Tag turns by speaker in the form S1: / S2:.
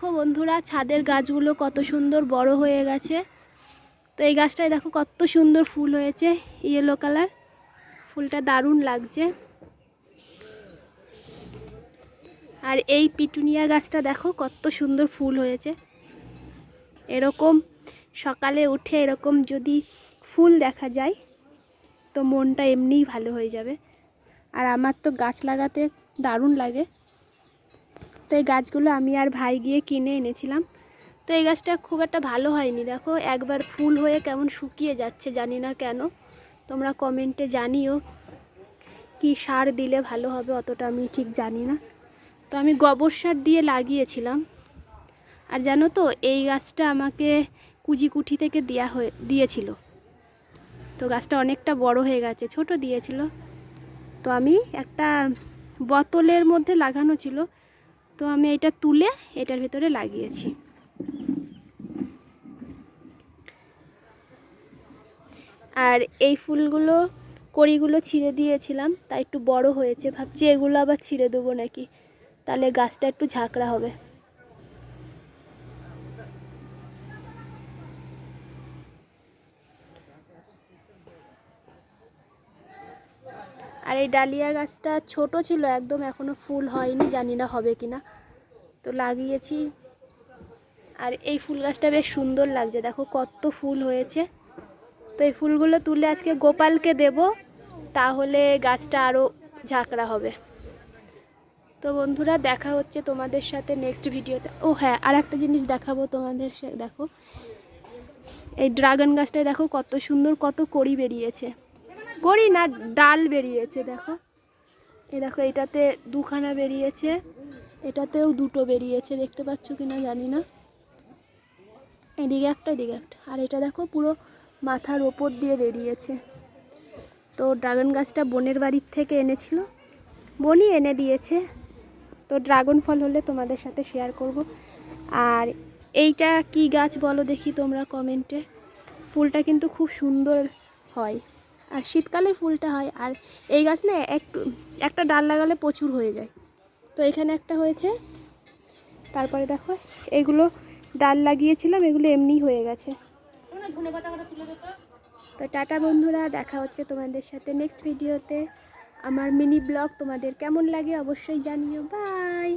S1: দেখো বন্ধুরা, ছাদের গাছগুলো কত সুন্দর বড় হয়ে গেছে। তো এই গাছটায় দেখো কত সুন্দর ফুল হয়েছে, ইয়েলো কালার ফুলটা দারুণ লাগছে। আর এই পিটুনিয়া গাছটা দেখো কত সুন্দর ফুল হয়েছে। এরকম সকালে উঠে এরকম যদি ফুল দেখা যায় তো মনটা এমনিই ভালো হয়ে যাবে। আর আমার তো গাছ লাগাতে দারুণ লাগে। তো এই গাছগুলো আমি আর ভাই গিয়ে কিনে এনেছিলাম। তো এই গাছটা খুব একটা ভালো হয়নি, দেখো একবার ফুল হয়ে কেমন শুকিয়ে যাচ্ছে, জানি না কেন। তোমরা কমেন্টে জানিও কি সার দিলে ভালো হবে, অতটা আমি ঠিক জানি না। তো আমি গোবর সার দিয়ে লাগিয়েছিলাম। আর জানো তো এই গাছটা আমাকে কুচিকুঠি থেকে দিয়েছিল। তো গাছটা অনেকটা বড় হয়ে গেছে, ছোট দিয়েছিল। তো আমি একটা বোতলের মধ্যে লাগানো ছিল, তো আমি এটা তুলে এটার ভিতরে লাগিয়েছি। আর এই ফুলগুলো কড়িগুলো ছিঁড়ে দিয়েছিলাম, তাই একটু বড় হয়েছে। ভাবছি এগুলো আবার ছিঁড়ে দেবো নাকি, তাহলে গাছটা একটু ঝাঁকড়া হবে। আর এই ডালিয়া গাছটা ছোট ছিল একদম, এখনো ফুল হয়নি, জানি না হবে কিনা। তো লাগিয়েছি। আর এই ফুল গাছটা বেশ সুন্দর লাগছে, দেখো কত ফুল হয়েছে। তো এই ফুলগুলো তুলে আজকে গোপালকে দেব, তাহলে গাছটা আরও ঝাঁকড়া হবে। তো বন্ধুরা, দেখা হচ্ছে তোমাদের সাথে নেক্সট ভিডিওতে। ও হ্যাঁ, আর একটা জিনিস দেখাবো তোমাদের। দেখো এই ড্রাগন গাছটায় দেখো কত সুন্দর, কত কড়ি বেরিয়েছে। কড়ি না, ডাল বেরিয়েছে দেখো। এই দেখো এটাতে দুখানা বেরিয়েছে, এটাতেও দুটো বেরিয়েছে, দেখতে পাচ্ছ কিনা জানি না। এদিকে একটা, এদিকে একটা। আর এটা দেখো পুরো মাথার ওপর দিয়ে বেরিয়েছে। তো ড্রাগন গাছটা বোনের বাড়ির থেকে এনেছিল, বোনই এনে দিয়েছে। তো ড্রাগন ফল হলে তোমাদের সাথে শেয়ার করব। আর এইটা কি গাছ বলো দেখি তোমরা কমেন্টে। ফুলটা কিন্তু খুব সুন্দর হয়, আর শীতকালে ফুলটা হয়। আর এই গাছ না একটা ডাল লাগালে প্রচুর হয়ে যায়। তো এখানে একটা হয়েছে, তারপরে দেখো এগুলো ডাল লাগিয়েছিলাম, এগুলো এমনি হয়ে গেছে। তো টাটা বন্ধুরা, দেখা হচ্ছে তোমাদের সাথে নেক্সট ভিডিওতে। আমার মিনি ব্লগ তোমাদের কেমন লাগে অবশ্যই জানিও। বাই।